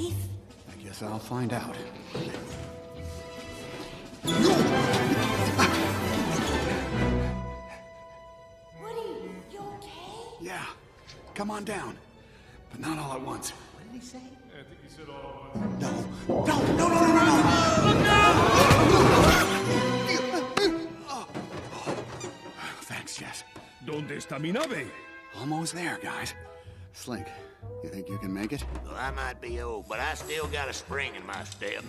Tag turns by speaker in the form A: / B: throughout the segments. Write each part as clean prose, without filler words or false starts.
A: safe?
B: I guess I'll find out.
A: Woody, you okay?
B: Yeah, come on down. But not all at once.
A: What did he say?
C: I think he said all at once.
B: No. Thanks, Jess.
C: ¿Dónde está mi nave?
B: Almost there, guys. Slink, you think you can make it?
D: Well, I might be old, but I still got a spring in my step.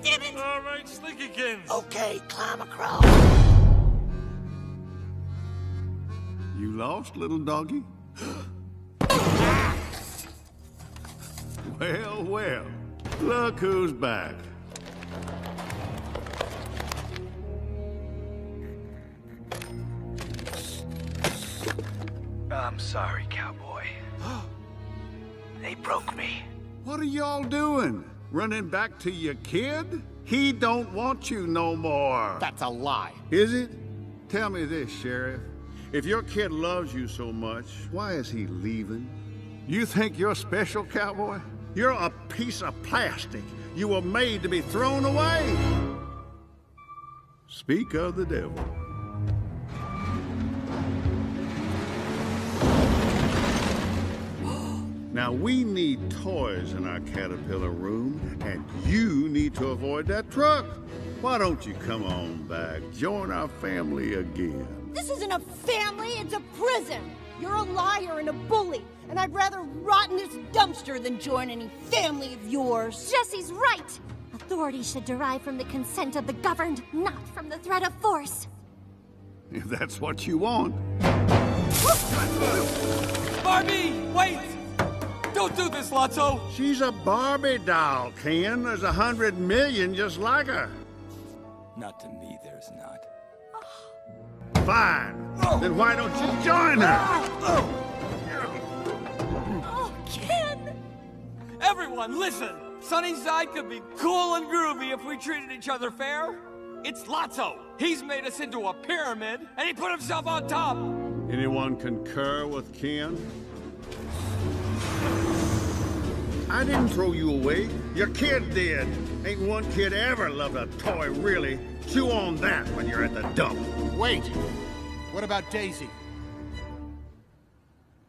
A: Damn it!
C: All right, Slinkykins.
D: Okay, climb across.
E: You lost, little doggy? Well, well. Look who's back.
F: I'm sorry, cowboy. They broke me.
E: What are y'all doing? Running back to your kid? He don't want you no more.
B: That's a lie.
E: Is it? Tell me this, Sheriff. If your kid loves you so much, why is he leaving? You think you're special, cowboy? You're a piece of plastic. You were made to be thrown away. Speak of the devil. Now, we need toys in our caterpillar room, and you need to avoid that truck. Why don't you come on back, join our family again?
G: This isn't a family, it's a prison. You're a liar and a bully, and I'd rather rot in this dumpster than join any family of yours.
H: Jessie's right. Authority should derive from the consent of the governed, not from the threat of force.
E: If that's what you want.
I: Barbie, wait! Don't do this, Lots-O!
E: She's a Barbie doll, Ken. There's 100 million just like her.
I: Not to me, there's not.
E: Fine. Then why don't you join her?
G: Oh, Ken!
I: Everyone, listen! Sunnyside could be cool and groovy if we treated each other fair. It's Lots-O. He's made us into a pyramid, and he put himself on top.
E: Anyone concur with Ken? I didn't throw you away. Your kid did. Ain't one kid ever loved a toy, really. Chew on that when you're at the dump.
B: Wait. What about Daisy?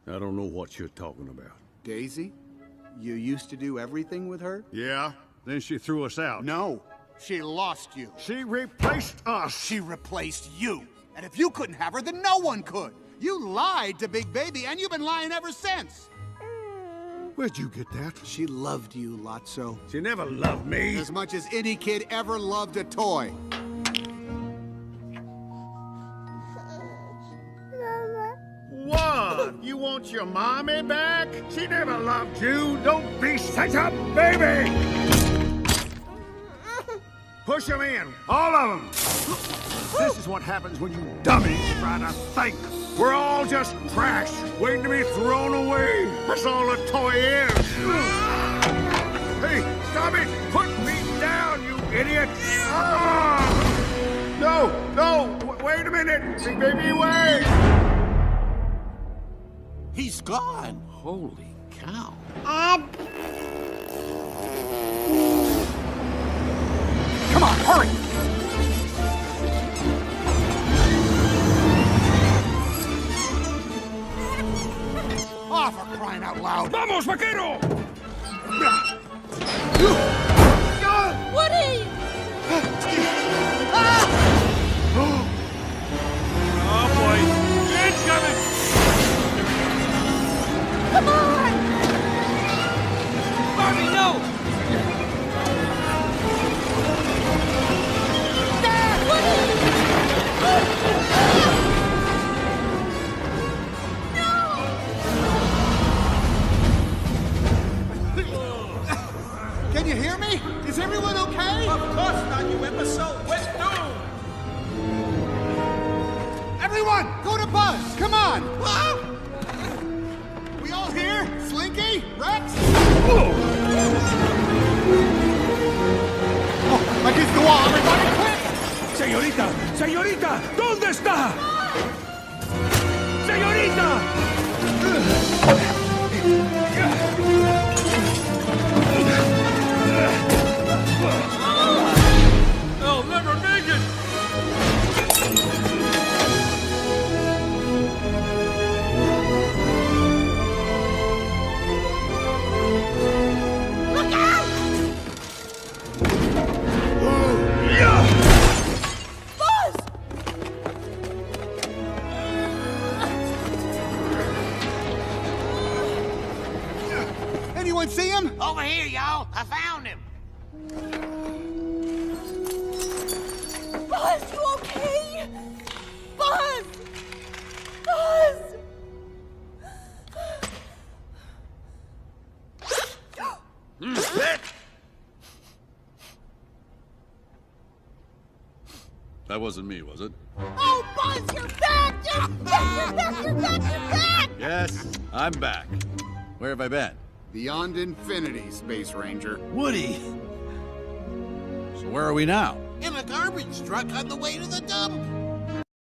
E: I don't know what you're talking about.
B: Daisy? You used to do everything with her?
E: Yeah? Then she threw us out.
B: No. She lost you.
E: She replaced us.
B: She replaced you. And if you couldn't have her, then no one could. You lied to Big Baby, and you've been lying ever since.
E: Where'd you get that?
B: She loved you, Lots-O.
E: She never loved me.
B: As much as any kid ever loved a toy.
E: What? You want your mommy back? She never loved you. Don't be such a baby! Push them in, all of them. This is what happens when you dummies try to think. We're all just trash, waiting to be thrown away. That's all a toy is. Hey, stop it! Put me down, you idiot! No! Wait a minute! Big Baby, wait!
B: He's gone. Holy cow. Come on, hurry! Oh, for crying out loud!
C: ¡Vamos, vaquero!
G: Woody!
C: Oh, boy. Incoming!
G: Come on!
I: Barbie, no!
G: There, Woody!
B: Can you hear me? Is everyone okay?
F: Of course not, you imbecile. Where's Doom?
B: Everyone, go to Buzz! Come on! We all here? Slinky? Rex? Oh, against the wall, everybody, quick!
C: Señorita, ¿dónde está? Señorita!
B: Anyone see him?
D: Over here, y'all. I found him.
G: Buzz, you okay? Buzz! Buzz!
J: That wasn't me, was it?
G: Oh, Buzz, you're back! You're back! You're back! You're back!
J: Yes, I'm back. Where have I been?
B: Beyond infinity, Space Ranger.
J: Woody! So where are we now?
D: In a garbage truck on the way to the dump.